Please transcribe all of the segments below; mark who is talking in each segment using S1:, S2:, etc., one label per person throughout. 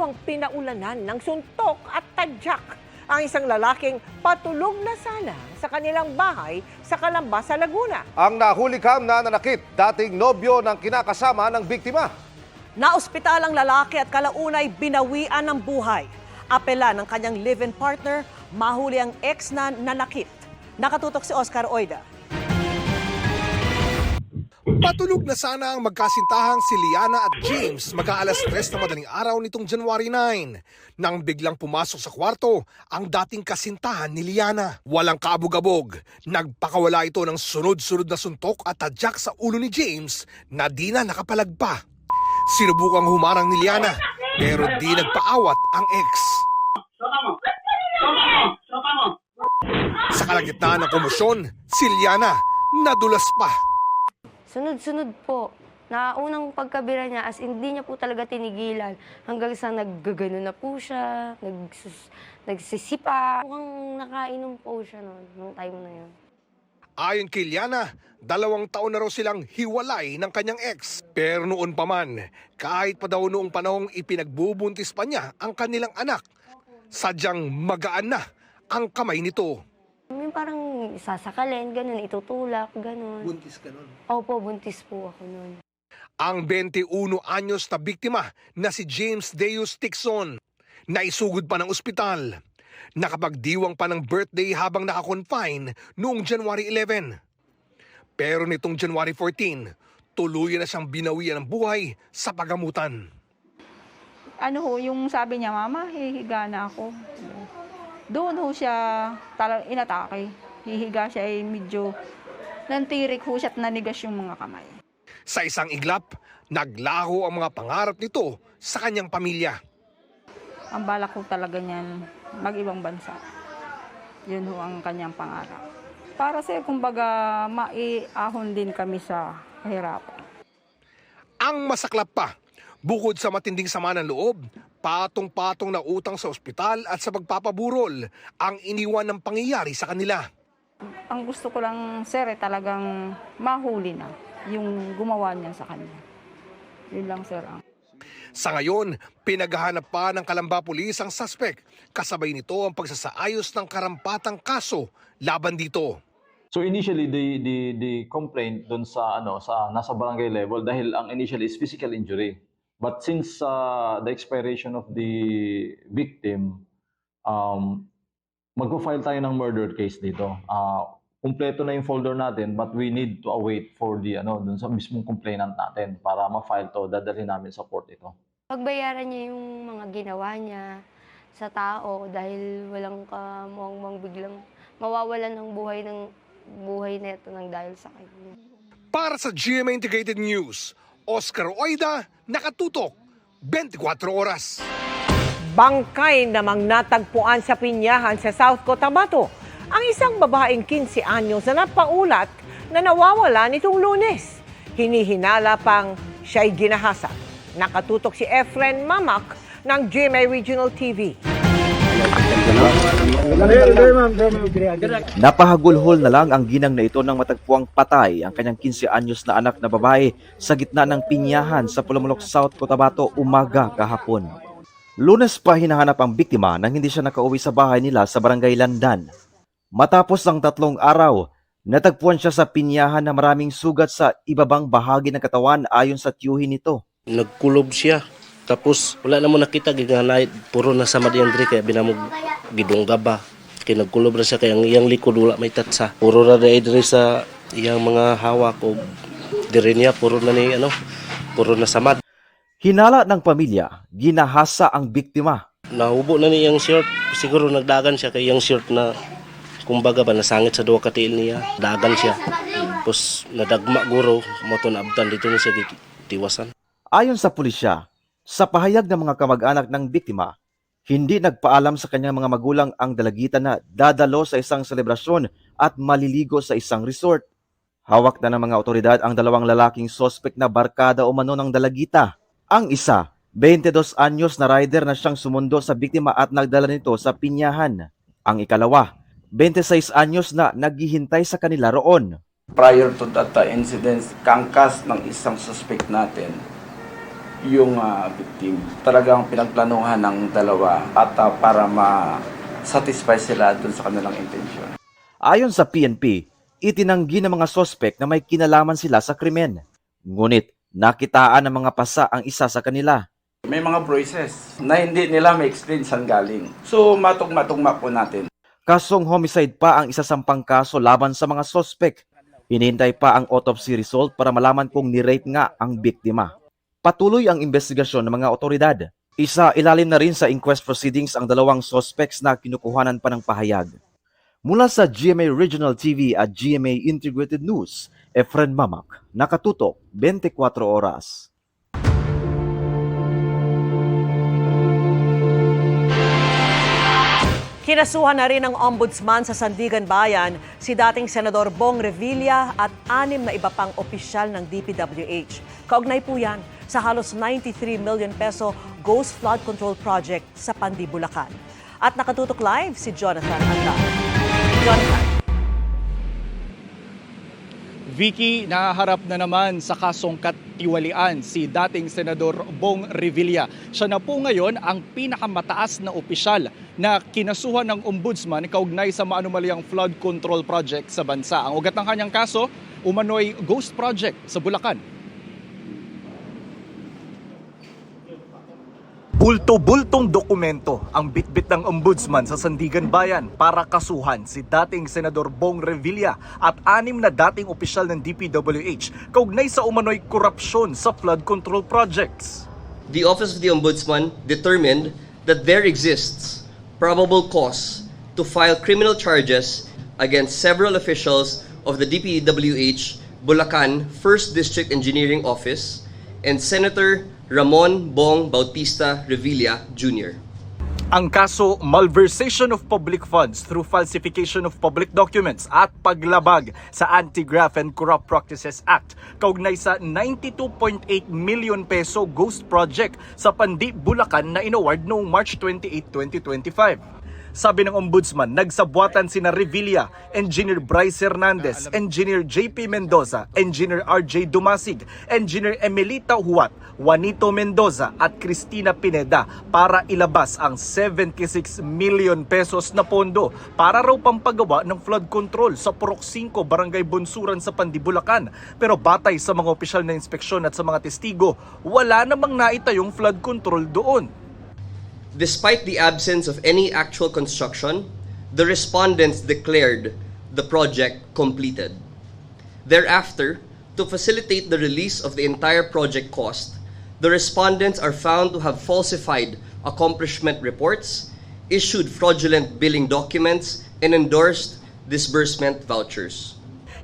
S1: asawang pinaulanan ng suntok at tadyak ang isang lalaking patulog na sana sa kanilang bahay sa Calamba sa Laguna.
S2: Ang nahulikam na nanakit, dating nobyo ng kinakasama ng biktima.
S3: Naospital ang lalaki at kalaunay binawian ng buhay. Apela ng kanyang live-in partner, mahuli ang ex na nanakit. Nakatutok si Oscar Oida.
S4: Patulog na sana ang magkasintahang si Liana at James mag-aalas 3 na madaling araw nitong January 9 nang biglang pumasok sa kwarto ang dating kasintahan ni Liana. Walang kaabog-abog, nagpakawala ito ng sunod-sunod na suntok at tadyak sa ulo ni James na di na nakapalagpa. Sinubukang humarang ni Liana pero di nagpaawat ang ex. Sa kalagitnaan ng komosyon, si Liana nadulas pa.
S5: Sunod-sunod po. Na unang pagkabira niya, as hindi niya po talaga tinigilan. Hanggang sa naggagano na po siya, nagsisipa. Mukhang nakainom po siya noon, nung time na yun.
S4: Ayon kay Liana, 2 taon na raw silang hiwalay ng kanyang ex. Pero noon pa man, kahit pa daw noong panahong ipinagbubuntis pa niya ang kanilang anak, sadyang magaan na ang kamay nito.
S5: Yung parang sasakalin, ganun, itutulak, ganun.
S4: Buntis ka nun?
S5: Opo, buntis po ako noon.
S4: Ang 21 anyos na biktima na si James Deus Tixon, naisugod pa ng ospital. Nakapagdiwang pa ng birthday habang nakakonfine noong January 11. Pero nitong January 14, tuluyan na siyang binawian ng buhay sa pagamutan.
S6: Ano ho, yung sabi niya, Mama, hihiga na ako. Doon ho siya talagang inatake. Hihiga siya ay medyo nantirik ho siya at nanigas yung mga kamay.
S4: Sa isang iglap, naglaho ang mga pangarap nito sa kanyang pamilya.
S6: Ang balak ho talaga niyan, mag-ibang bansa. Yun ho ang kanyang pangarap. Para sa kumbaga, maiahon din kami sa kahirapan.
S4: Ang masaklap pa, bukod sa matinding sama ng loob, patong-patong na utang sa ospital at sa pagpapaburol ang iniwan ng pangyayari sa kanila.
S6: Ang gusto ko lang, sir, talagang mahuli na yung gumawa niya sa kanya. Yun lang, sir.
S4: Sa ngayon, pinaghahanap pa ng Calamba Police ang suspect. Kasabay nito ang pagsasaayos ng karampatang kaso laban dito.
S7: So initially the complaint doon sa nasa barangay level dahil ang initially is physical injury. But since the expiration of the victim, magpo-file tayo ng murder case dito. Kumpleto na yung folder natin but we need to await for the dun sa mismong complainant natin para ma-file to, dadalhin namin sa court ito.
S5: Pagbayaran niya yung mga ginawa niya sa tao dahil walang kamuang biglang mawawalan ng buhay neto ng dahil sa kanya.
S4: Para sa GMA Integrated News, Oscar Oida, nakatutok, 24 oras.
S1: Bangkay namang natagpuan sa Pinyahan sa South Cotabato ang isang babaeng 15 anyos na napaulat na nawawala nitong Lunes. Hinihinala pang siya'y ginahasa. Nakatutok si Efren Mamak ng GMA Regional TV.
S8: Napahagulhol na lang ang ginang na ito nang matagpuang patay ang kanyang 15 anyos na anak na babae sa gitna ng Pinyahan sa Pulumulok South Cotabato umaga kahapon. Lunes pa hinahanap ang biktima nang hindi siya nakauwi sa bahay nila sa Barangay Landan. Matapos ng 3 araw, natagpuan siya sa Pinyahan na maraming sugat sa ibabang bahagi ng katawan ayon sa tiyuhin nito.
S9: Nagkulob siya. Tapos wala na mo nakita giganay puro na sa Madiandre kaya binamog gidungga ba. Kaya nagkulob na siya kaya iyang likod wala may tatsa. Puro na diri sa iyang mga hawak o diri niya puro na ni puro na samad.
S8: Hinala ng pamilya, ginahasa ang biktima.
S9: Nahubo na ni iyang shirt. Siguro nagdagan siya kay iyang shirt na kumbaga ba nasangit sa duwa ka tiil niya. Dagan siya. Tapos nadagma guro mo to naabtan dito ni siya tiwasan.
S8: Ayon sa pulisya, sa pahayag ng mga kamag-anak ng biktima, hindi nagpaalam sa kanyang mga magulang ang dalagita na dadalo sa isang selebrasyon at maliligo sa isang resort. Hawak na ng mga otoridad ang 2 lalaking sospek na barkada o mano ng dalagita. Ang isa, 22 anyos na rider na siyang sumundo sa biktima at nagdala nito sa Pinyahan. Ang ikalawa, 26 anyos na naghihintay sa kanila roon.
S10: Prior to that incident, kangkas ng isang suspect natin yung victim. Talagang pinagplanuhan ng dalawa at para ma-satisfy sila dun sa kanilang intensyon.
S8: Ayon sa PNP, itinanggi ng mga sospek na may kinalaman sila sa krimen. Ngunit nakitaan ng mga pasa ang isa sa kanila.
S10: May mga bruises na hindi nila ma-explain saan galing. So matugma-tugma po natin.
S8: Kasong homicide pa ang isasampang kaso laban sa mga sospek. Hinihintay pa ang autopsy result para malaman kung ni-rape nga ang biktima. Patuloy ang investigasyon ng mga otoridad. Ilalim na rin sa inquest proceedings ang dalawang suspects na kinukuhanan pa ng pahayag. Mula sa GMA Regional TV at GMA Integrated News, Efren Mamak, nakatutok 24 oras.
S3: Kinasuhan na rin ng ombudsman sa Sandigan Bayan si dating Senador Bong Revilla at 6 na iba pang opisyal ng DPWH. Kaugnay po yan sa halos 93 million peso Ghost Flood Control Project sa Pandi, Bulacan. At nakatutok live si Jonathan Anda. Jonathan.
S11: Vicky, nahaharap na naman sa kasong katiwalian si dating Senador Bong Revilla. Siya na po ngayon ang pinakamataas na opisyal na kinasuhan ng ombudsman kaugnay sa maanumalyang flood control project sa bansa. Ang ugat ng kanyang kaso, umano'y ghost project sa Bulacan. Bulto-bultong dokumento ang bitbit ng ombudsman sa Sandigan Bayan para kasuhan si dating Senador Bong Revilla at 6 na dating opisyal ng DPWH kaugnay sa umano'y korupsyon sa flood control projects.
S12: The Office of the Ombudsman determined that there exists probable cause to file criminal charges against several officials of the DPWH Bulacan 1st District Engineering Office and Senator Ramon Bong Bautista Revilla Jr.
S11: Ang kaso, malversation of public funds through falsification of public documents at paglabag sa Anti-Graft and Corrupt Practices Act kaugnay sa 92.8 million peso ghost project sa Pandi, Bulacan na inaward noong March 28, 2025. Sabi ng ombudsman, nagsabuatan sina Revilla, Engineer Bryce Hernandez, Engineer JP Mendoza, Engineer RJ Dumasig, Engineer Emelita Huat, Juanito Mendoza at Cristina Pineda para ilabas ang 76 million pesos na pondo para raw pampagawa ng flood control sa Purok 5, Barangay Bunsuran sa Pandi, Bulacan. Pero batay sa mga opisyal na inspeksyon at sa mga testigo, wala namang naitayong flood control doon.
S12: Despite the absence of any actual construction, the respondents declared the project completed. Thereafter, to facilitate the release of the entire project cost, the respondents are found to have falsified accomplishment reports, issued fraudulent billing documents, and endorsed disbursement vouchers.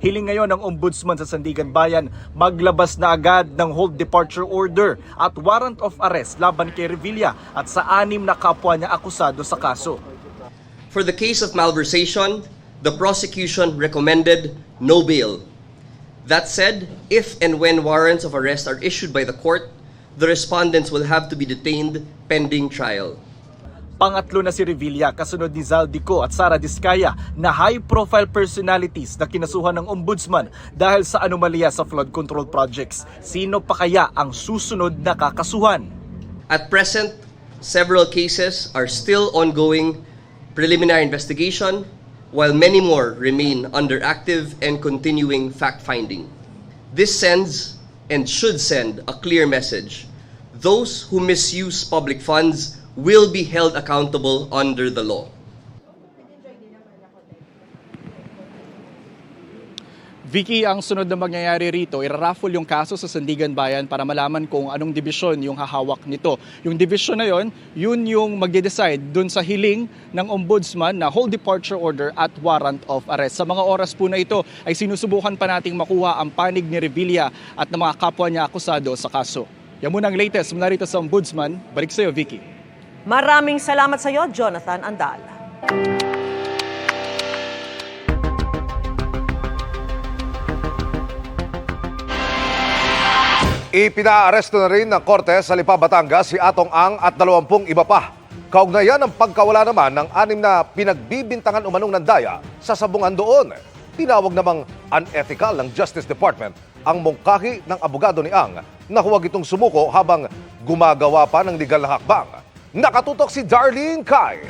S11: Hiling ngayon ng ombudsman sa Sandigan Bayan maglabas na agad ng hold departure order at warrant of arrest laban kay Revilla at sa 6 na kapwa niya akusado sa kaso.
S12: For the case of malversation, the prosecution recommended no bail. That said, if and when warrants of arrest are issued by the court, the respondents will have to be detained pending trial.
S11: Pangatlo na si Revilla kasunod ni Zaldico at Sara Diskaya na high-profile personalities na kinasuhan ng ombudsman dahil sa anomalya sa flood control projects. Sino pa kaya ang susunod na kakasuhan?
S12: At present, several cases are still ongoing preliminary investigation, while many more remain under active and continuing fact-finding. This sends and should send a clear message. Those who misuse public funds will be held accountable under the law.
S11: Vicky, ang sunod na mangyayari rito, iraraffle yung kaso sa Sandigan Bayan para malaman kung anong dibisyon yung hahawak nito. Yung dibisyon na yun yung magde-decide dun sa hiling ng ombudsman na hold departure order at warrant of arrest. Sa mga oras po na ito ay sinusubukan pa nating makuha ang panig ni Revilla at ng mga kapwa niya akusado sa kaso. Yan muna ang latest mula rito sa ombudsman. Balik sa iyo, Vicky.
S3: Maraming salamat sa iyo, Jonathan Andal.
S2: Ipinaaresto na rin ng Korte sa Lipa, Batangas si Atong Ang at 20 iba pa. Kaugnayan ang pagkawala naman ng 6 na pinagbibintangan umanong ng daya sa sabungan doon. Tinawag namang unethical ng Justice Department ang mungkahi ng abogado ni Ang na huwag itong sumuko habang gumagawa pa ng legal na hakbang. Nakatutok si Darlene Kai.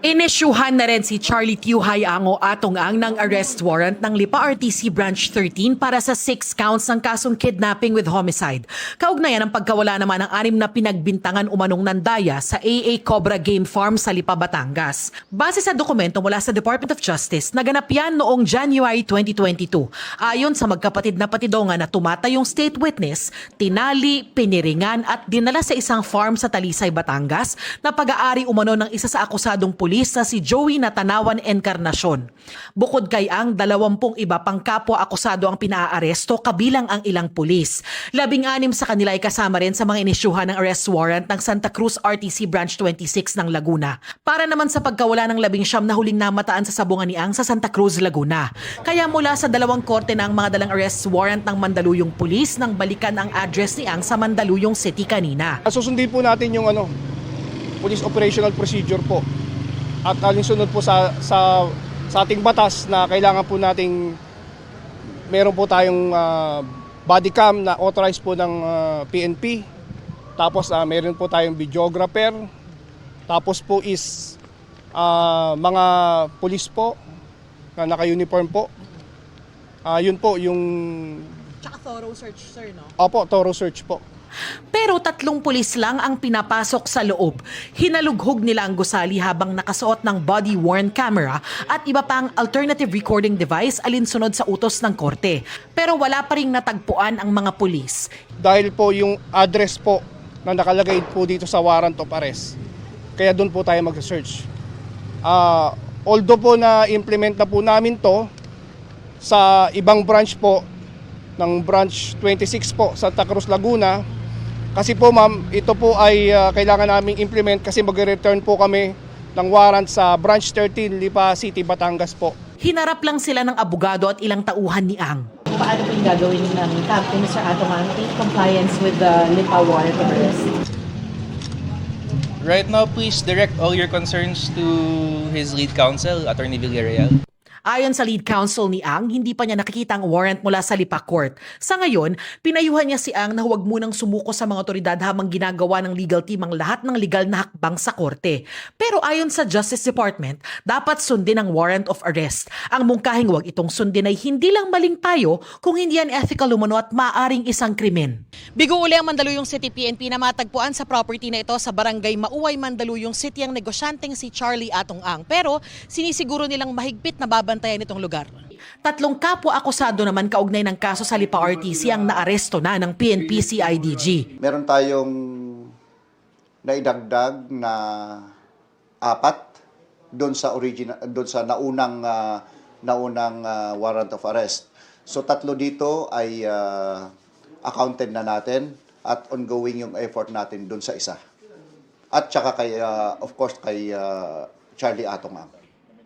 S13: Inisyuhan na rin si Charlie Tiuhay Ango Atong Ang ng arrest warrant ng Lipa RTC Branch 13 para sa 6 counts ng kasong kidnapping with homicide. Kaugnayan ang pagkawala naman ng 6 na pinagbintangan umanong nandaya sa AA Cobra Game Farm sa Lipa, Batangas. Base sa dokumento mula sa Department of Justice, naganap yan noong January 2022. Ayon sa magkapatid na patidongan na tumatayong state witness, tinali, piniringan at dinala sa isang farm sa Talisay, Batangas na pag-aari umano ng isa sa akusadong pulis na si Joey Natanawan Encarnacion. Bukod kay Ang, 20 iba pang kapwa akusado ang pinaaresto kabilang ang ilang pulis. 16 sa kanila ay kasama rin sa mga inisyuhan ng arrest warrant ng Santa Cruz RTC Branch 26 ng Laguna. Para naman sa pagkawala ng 19 na huling namataan sa sabungan ni Ang sa Santa Cruz, Laguna. Kaya mula sa 2 korte na ang mga dalang arrest warrant ng Mandaluyong Pulis nang balikan ang address ni Ang sa Mandaluyong City kanina.
S14: Susundin po natin yung police operational procedure po. At alinsunod po sa ating batas na kailangan po nating meron po tayong body cam na authorized po ng PNP. Tapos meron po tayong videographer. Tapos po is mga pulis po na naka-uniform po. Yun po yung...
S13: Tsaka thorough search, sir, no?
S14: Opo, thorough search po.
S13: Pero 3 pulis lang ang pinapasok sa loob. Hinalughog nila ang gusali habang nakasuot ng body-worn camera at iba pang alternative recording device alinsunod sa utos ng korte. Pero wala pa ring natagpuan ang mga pulis.
S14: Dahil po yung address po na nakalagay po dito sa warrant of arrest, kaya doon po tayo mag-search. Although po na-implement na po namin to sa ibang branch po, ng branch 26 po, Santa Cruz, Laguna. Kasi po ma'am, ito po ay kailangan naming implement kasi mag-return po kami ng warrant sa branch 13, Lipa City, Batangas po.
S13: Hinarap lang sila ng abogado at ilang tauhan ni Ang.
S15: Paano po yung gagawin ng Captain Mr. Atong Ang in compliance with the Lipa warrant of arrest?
S16: Right now, please direct all your concerns to his lead counsel, Attorney Villarreal.
S13: Ayon sa lead counsel ni Ang, hindi pa niya nakikita ang warrant mula sa Lipa Court. Sa ngayon, pinayuhan niya si Ang na huwag munang sumuko sa mga otoridad habang ginagawa ng legal team ang lahat ng legal na hakbang sa korte. Pero ayon sa Justice Department, dapat sundin ang warrant of arrest. Ang mungkahing huwag itong sundin ay hindi lang maling payo kung hindi yan ethical umano at maaring isang krimen.
S17: Bigo uli ang Mandaluyong City PNP na matagpuan sa property na ito sa Barangay Mauway, Mandaluyong City ang negosyanteng si Charlie Atong Ang. Pero sinisiguro nilang mahigpit na babantayan itong lugar.
S13: 3 kapwa akusado naman kaugnay ng kaso sa Lipa RTC ang naaresto na ng PNP CIDG.
S18: Meron tayong naidagdag na 4 doon sa naunang warrant of arrest. So 3 dito ay accounted na natin at ongoing yung effort natin doon sa isa. At saka kay of course kay Charlie Atong Ang.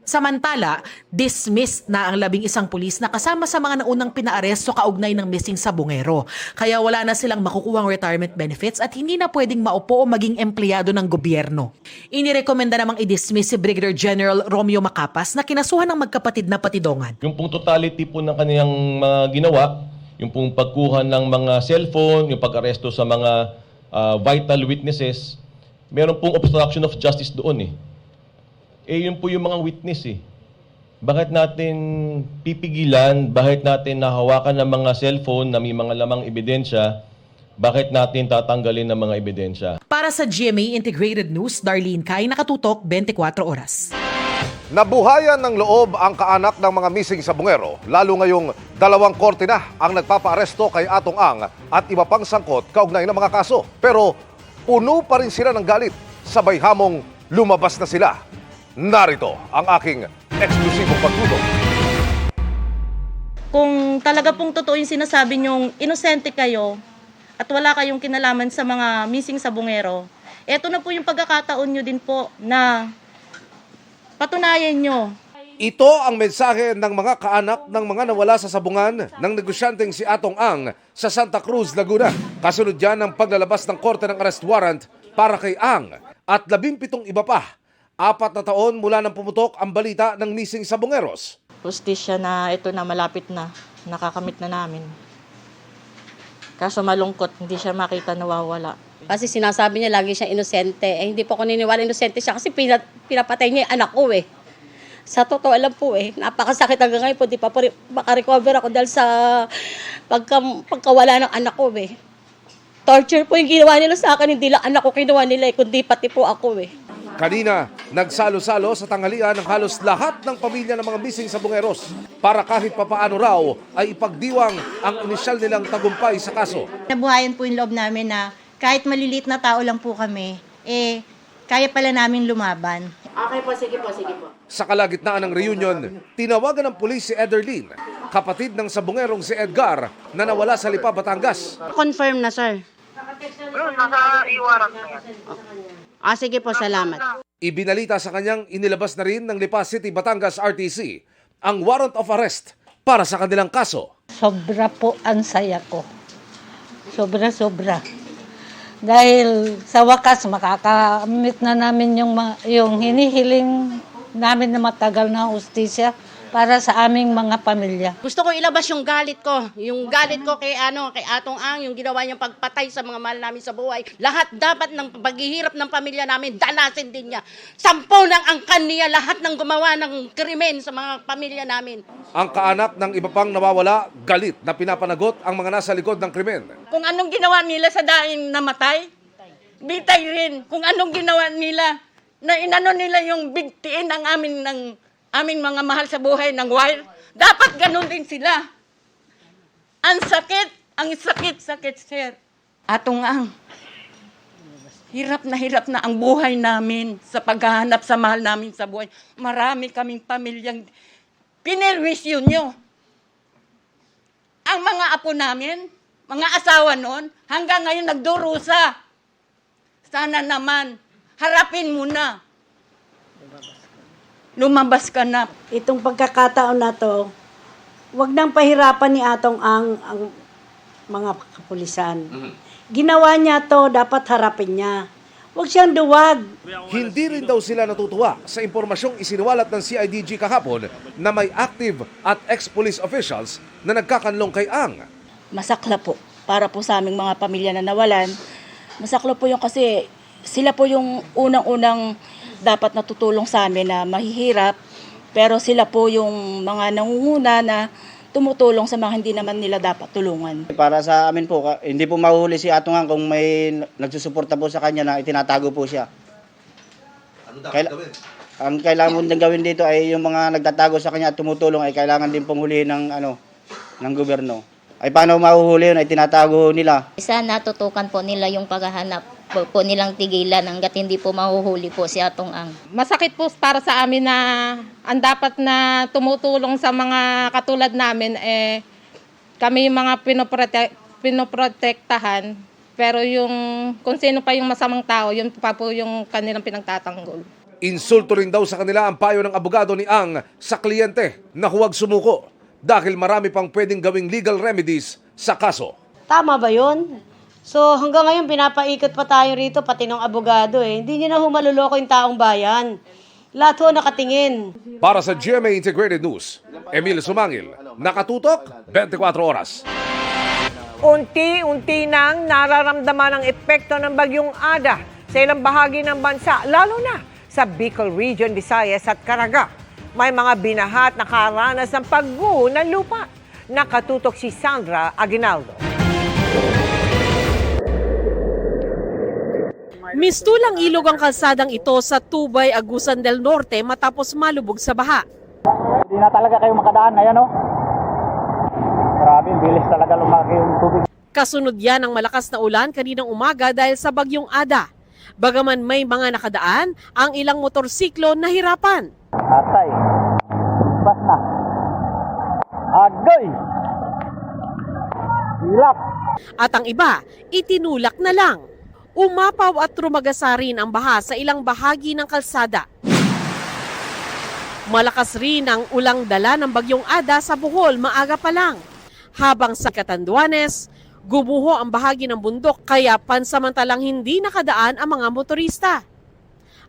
S13: Samantala, dismissed na ang 11 pulis na kasama sa mga naunang pinaaresto kaugnay ng missing sabungero. Kaya wala na silang makukuhang retirement benefits at hindi na pwedeng maupo o maging empleyado ng gobyerno. Inirekomenda namang i-dismiss si Brigadier General Romeo Macapas na kinasuhan ng magkapatid na patidongan.
S19: Yung pong totality po ng kanilang mga ginawa, yung pong pagkuha ng mga cellphone, yung pag-aresto sa mga vital witnesses, meron pong obstruction of justice doon yun po yung mga witness Bakit natin pipigilan, bakit natin nahawakan ng mga cellphone na may mga lamang ebidensya, bakit natin tatanggalin ng mga ebidensya?
S13: Para sa GMA Integrated News, Darlene Kai, nakatutok 24 oras.
S2: Nabuhayan ng loob ang kaanak ng mga missing sabungero, lalo ngayong 2 korte na ang nagpapaaresto kay Atong Ang at iba pang sangkot kaugnay ng mga kaso. Pero puno pa rin sila ng galit, sabay hamong lumabas na sila. Narito ang aking eksklusibong pagtutok.
S20: Kung talaga pong totoo yung sinasabi nyong inosente kayo at wala kayong kinalaman sa mga missing sabungero, eto na po yung pagkakataon nyo din po na patunayan nyo.
S2: Ito ang mensahe ng mga kaanak ng mga nawala sa sabungan ng negosyanteng si Atong Ang sa Santa Cruz, Laguna. Kasunod yan ang paglalabas ng korte ng arrest warrant para kay Ang at 17 iba pa. 4 na taon mula nang pumutok ang balita ng missing sabungeros.
S20: hustisya na ito na malapit na, nakakamit na namin. Kaso malungkot, hindi siya makita nawawala.
S21: Kasi sinasabi niya lagi siyang inosente. Hindi po ako niniwala inosente siya kasi pinapatay niya yung anak ko eh. Sa totoo alam po napakasakit hanggang ngayon po, di pa po makarecover ako dahil sa pagkawala ng anak ko eh. Torture po yung ginawa nila sa akin, hindi lang anak ko kinuha nila kundi pati po ako eh.
S2: Kanina, nagsalo-salo sa tanghalian ng halos lahat ng pamilya ng mga missing sabongeros para kahit papaano raw ay ipagdiwang ang inisyal nilang tagumpay sa kaso.
S22: Nabuhayan po yung loob namin na kahit maliliit na tao lang po kami, kaya pala namin lumaban.
S21: Okay po, sige po, sige po.
S2: Sa kalagitnaan ng reunion, tinawagan ng pulis si Ederlyn, kapatid ng sabongerong si Edgar na nawala sa Lipa, Batangas.
S21: Confirm na, sir.
S23: Nasa iwaran na yan.
S21: Sige po, salamat.
S2: Ibinalita sa kanyang inilabas na rin ng Lipa City, Batangas RTC ang warrant of arrest para sa kanilang kaso.
S24: Sobra po ang saya ko. Sobra. Dahil sa wakas makakamit na namin yung hinihiling namin na matagal na hustisya para sa aming mga pamilya.
S21: Gusto ko ilabas yung galit ko. Yung galit ko kay Atong Ang, yung ginawa niyang pagpatay sa mga mahal namin sa buhay. Lahat dapat ng paghihirap ng pamilya namin, danasin din niya. 10 ng angkan niya, lahat ng gumawa ng krimen sa mga pamilya namin.
S2: Ang kaanak ng iba pang nawawala, galit na pinapanagot ang mga nasa likod ng krimen.
S25: Kung anong ginawa nila sa daing namatay, bitay rin. Kung anong ginawa nila, na inano nila yung bigtiin ng aming mga mahal sa buhay ng wire, dapat ganun din sila. Ang sakit, sir. Atong Ang, hirap na ang buhay namin sa paghahanap sa mahal namin sa buhay. Marami kaming pamilyang pinirwisyo nyo. Ang mga apo namin, mga asawa noon, hanggang ngayon nagdurusa. Sana naman, harapin mo na. Lumabas ka na.
S26: Itong pagkakataon na to, wag nang pahirapan ni Atong ang mga kapulisan. Ginawa niya to, dapat harapin niya. Huwag siyang duwag.
S2: Hindi rin daw sila natutuwa sa impormasyong isiniwalat ng CIDG kahapon na may active at ex-police officials na nagkakanlong kay Ang.
S20: Masakla po para po sa aming mga pamilya na nawalan. Masakla po yung kasi sila po yung unang-unang dapat natutulong sa amin na mahihirap, pero sila po yung mga nangunguna na tumutulong sa mga hindi naman nila dapat tulungan.
S27: Para sa amin po, hindi po mahuhuli si Atong Ang kung may nagsusuporta po sa kanya na itinatago po siya.
S2: Ano dapat gawin?
S27: Ang kailangan mo din gawin dito ay yung mga nagtatago sa kanya at tumutulong ay kailangan din pong hulihin ng gobyerno. Ay paano mahuhuli yun ay tinatago nila.
S28: Sana tutukan po nila yung paghahanap po nilang tigilan hanggat hindi po mahuhuli po si Atong Ang.
S29: Masakit po para sa amin na ang dapat na tumutulong sa mga katulad namin kami yung mga pinoprotektahan, pero yung kung sino pa yung masamang tao, yun pa po yung kanilang pinagtatanggol.
S2: Insulto rin daw sa kanila ang payo ng abogado ni Ang sa kliyente na huwag sumuko dahil marami pang pwedeng gawing legal remedies sa kaso.
S26: Tama ba yun? So hanggang ngayon pinapaikot pa tayo rito, pati ng abogado Hindi niyo na humaluloko yung taong bayan. Lahat ho nakatingin.
S2: Para sa GMA Integrated News, Emil Sumangil, nakatutok 24 oras.
S1: Unti-unti nang nararamdaman ang epekto ng bagyong Ada sa ilang bahagi ng bansa, lalo na sa Bicol Region, Visayas at Caraga. May mga binahat na nakaranas ng pagguho ng lupa. Nakatutok si Sandra Aguinaldo.
S30: Mistulang ilog ang kalsadang ito sa Tubay, Agusan del Norte matapos malubog sa baha.
S31: Hindi na talaga kayo makadaan, ayan o. Grabe, bilis talaga lumaki yung tubig.
S30: Kasunod yan ng malakas na ulan kaninang umaga dahil sa bagyong Ada. Bagaman may mga nakadaan, ang ilang motorsiklo nahirapan.
S31: Atay, bas na. Agoy! Hilak!
S30: At ang iba, itinulak na lang. Umapaw at rumagasa rin ang baha sa ilang bahagi ng kalsada. Malakas rin ang ulang dala ng bagyong Ada sa Bohol maaga pa lang. Habang sa Catanduanes, gumuho ang bahagi ng bundok kaya pansamantalang hindi nakadaan ang mga motorista.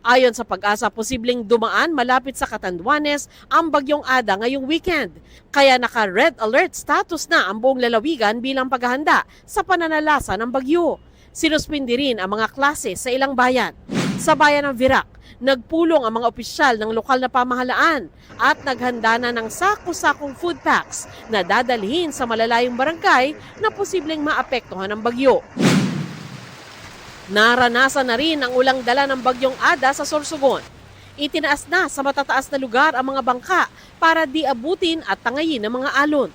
S30: Ayon sa Pag-asa, posibleng dumaan malapit sa Catanduanes ang bagyong Ada ngayong weekend. Kaya naka-red alert status na ang buong lalawigan bilang paghahanda sa pananalasa ng bagyo. Sinuspindi rin ang mga klase sa ilang bayan. Sa bayan ng Virac, nagpulong ang mga opisyal ng lokal na pamahalaan at naghanda na ng sako-sakong food packs na dadalhin sa malalayong barangay na posibleng maapektuhan ng bagyo. Naranasan na rin ang ulang dala ng bagyong Ada sa Sorsogon. Itinaas na sa matataas na lugar ang mga bangka para di abutin at tangayin ng mga alon.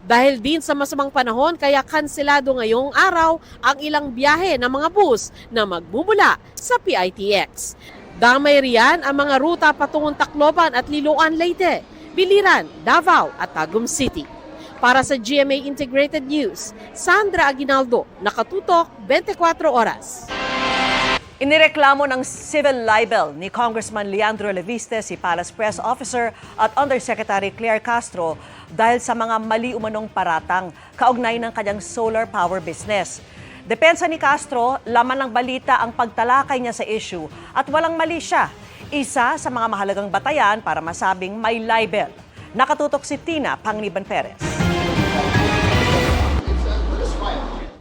S30: Dahil din sa masamang panahon, kaya kanselado ngayong araw ang ilang biyahe ng mga bus na magmumula sa PITX. Damay riyan ang mga ruta patungong Tacloban at Liloan, Leyte, Biliran, Davao at Tagum City. Para sa GMA Integrated News, Sandra Aguinaldo, nakatutok 24 oras.
S3: Inireklamo ng civil libel ni Congressman Leandro Leviste si Palace Press Officer at Undersecretary Claire Castro dahil sa mga mali umanong paratang kaugnay ng kanyang solar power business. Depensa ni Castro, laman ng balita ang pagtalakay niya sa issue at walang mali siya. Isa sa mga mahalagang batayan para masabing may libel. Nakatutok si Tina Panganiban Perez.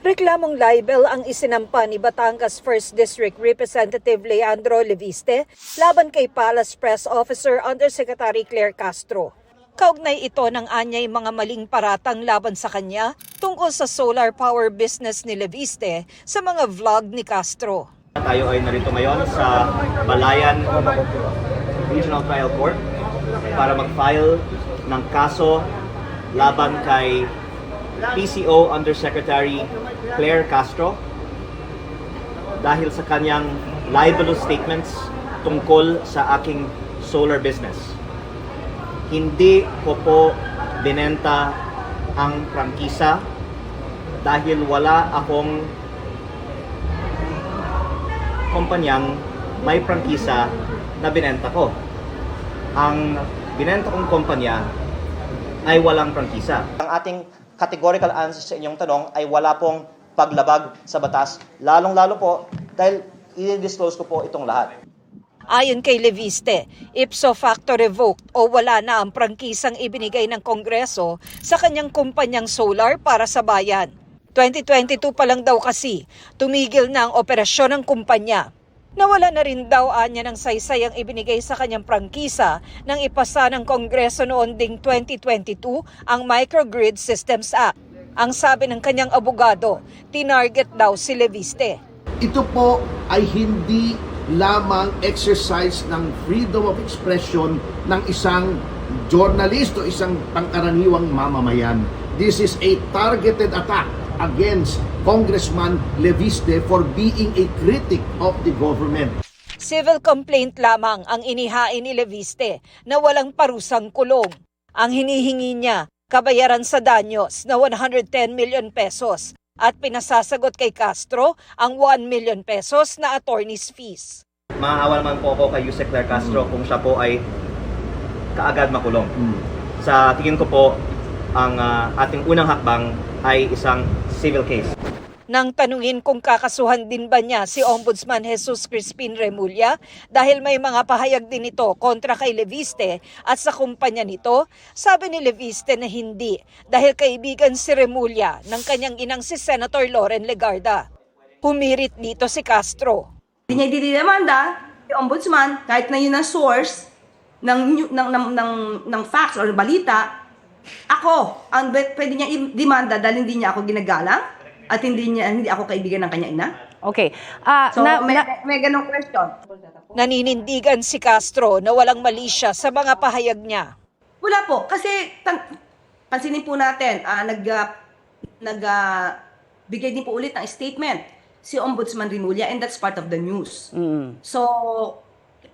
S4: Reklamong libel ang isinampa ni Batangas 1st District Representative Leandro Leviste laban kay Palace Press Officer Undersecretary Claire Castro. Kaugnay ito ng anyay mga maling paratang laban sa kanya tungkol sa solar power business ni Leviste sa mga vlog ni Castro.
S5: Tayo ay narito ngayon sa Balayan Regional Trial Court para mag-file ng kaso laban kay PCO Undersecretary Claire Castro dahil sa kanyang libelous statements tungkol sa aking solar business. Hindi ko po binenta ang prangkisa dahil wala akong kumpanyang may prangkisa na binenta ko. Ang binenta kong kumpanya ay walang prangkisa. Ang ating categorical answer sa inyong tanong ay wala pong paglabag sa batas, lalong-lalo po dahil i-disclose ko po itong lahat.
S4: Ayon kay Leviste, ipso facto revoked o wala na ang prangkisang ibinigay ng Kongreso sa kanyang kumpanyang solar para sa bayan. 2022 pa lang daw kasi, tumigil na ang operasyon ng kumpanya. Nawala na rin daw anya ng saysay ang ibinigay sa kanyang prangkisa nang ipasa ng Kongreso noon ding 2022 ang Microgrid Systems Act. Ang sabi ng kanyang abogado, tinarget daw si Leviste.
S6: Ito po ay hindi lamang exercise ng freedom of expression ng isang journalist o isang pangkaraniwang mamamayan. This is a targeted attack against Congressman Leviste for being a critic of the government.
S4: Civil complaint lamang ang inihain ni Leviste na walang parusang kulong. Ang hinihingi niya, kabayaran sa danyos na 110 million pesos at pinasasagot kay Castro ang 1 million pesos na attorney's fees.
S5: Maaawa naman po ako kay Yusek Claire Castro kung siya po ay kaagad makulong. Sa tingin ko po, ang ating unang hakbang ay isang civil case.
S4: Nang tanungin kung kakasuhan din ba niya si Ombudsman Jesus Crispin Remulla dahil may mga pahayag din ito kontra kay Leviste at sa kumpanya nito, sabi ni Leviste na hindi dahil kaibigan si Remulla ng kanyang inang si Senator Loren Legarda. Humirit dito si Castro.
S7: Hindi niya ididemanda si Ombudsman kahit na yun ang source ng facts or balita. Ako ang pwede niya i-demanda dahil hindi niya ako ginagalang at hindi ako kaibigan ng kanya ina.
S3: Okay.
S7: May ganong question.
S4: Naninindigan si Castro na walang mali siya sa mga pahayag niya.
S7: Wala po. Kasi pansinin po natin, nagbigay din po ulit ng statement si Ombudsman Remulla and that's part of the news. So,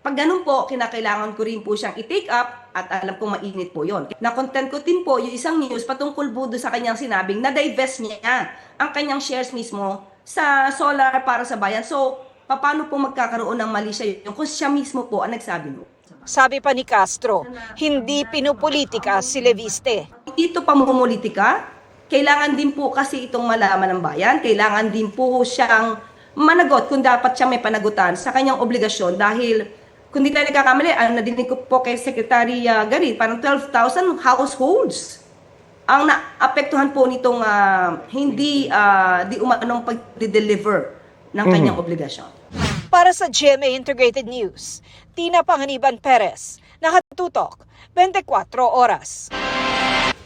S7: pag ganun po, kinakailangan ko rin po siyang i-take up at alam kong mainit po yon. Na-content ko din po yung isang news patungkol po doon sa kanyang sinabing na-divest niya ang kanyang shares mismo sa solar para sa bayan. So, paano po magkakaroon ng mali siya yun kung siya mismo po ang nagsabi mo?
S4: Sabi pa ni Castro, hindi pinupolitika si Leviste.
S7: Ito pamumulitika, kailangan din po kasi itong malaman ng bayan, kailangan din po siyang managot kung dapat siya may panagutan sa kanyang obligasyon dahil kung di tayo nagkakamali, nadinig ko po kay Secretary Garin, parang 12,000 households ang naapektuhan po nitong hindi di umanong pag-deliver ng kanyang obligasyon.
S4: Para sa GMA Integrated News, Tina Panganiban Perez, nakatutok 24 oras.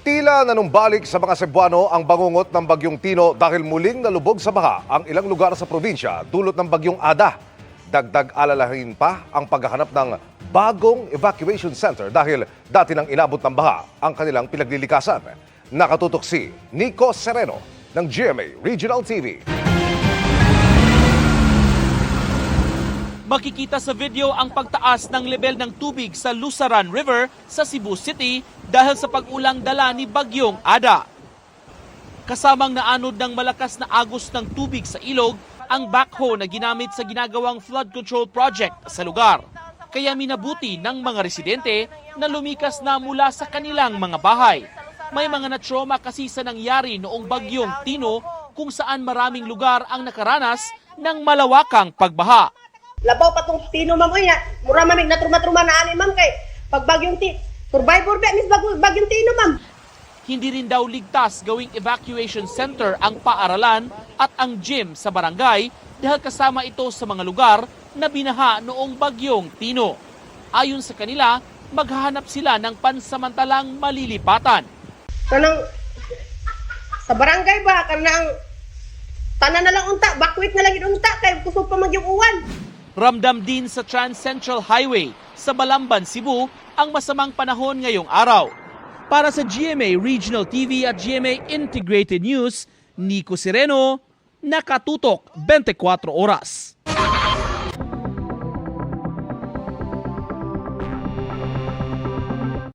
S2: Tila nanumbalik sa mga Cebuano ang bangungot ng Bagyong Tino dahil muling nalubog sa baha ang ilang lugar sa probinsya dulot ng Bagyong Ada. Dagdag alalahin pa ang paghahanap ng bagong evacuation center dahil dati nang inabot ng baha ang kanilang pinaglilikasan. Nakatutok si Nico Sereno ng GMA Regional TV.
S8: Makikita sa video ang pagtaas ng level ng tubig sa Lusaran River sa Cebu City dahil sa pag-ulang dala ni Bagyong Ada. Kasamang naanod ng malakas na agos ng tubig sa ilog ang backhoe na ginamit sa ginagawang flood control project sa lugar. Kaya minabuti ng mga residente na lumikas na mula sa kanilang mga bahay. May mga na-trauma kasi sa nangyari noong Bagyong Tino kung saan maraming lugar ang nakaranas ng malawakang pagbaha.
S9: Labaw pa tong Tino, ma'am. Uy, mura mamig na truma-truma na ani, ma'am, kay pag Bagyong Tino. Survivor ba, Miss Bagyong Tino, ma'am.
S8: Hindi rin daw ligtas gawing evacuation center ang paaralan at ang gym sa barangay dahil kasama ito sa mga lugar na binaha noong Bagyong Tino. Ayon sa kanila, maghahanap sila ng pansamantalang malilipatan.
S9: Kanang sa barangay ba, kanang tanan na lang unta, bakwit na lang unta, kay kusog pa magyong uwan.
S8: Ramdam din sa Trans Central Highway sa Balamban, Cebu ang masamang panahon ngayong araw. Para sa GMA Regional TV at GMA Integrated News, Nico Sereno, nakatutok 24 oras.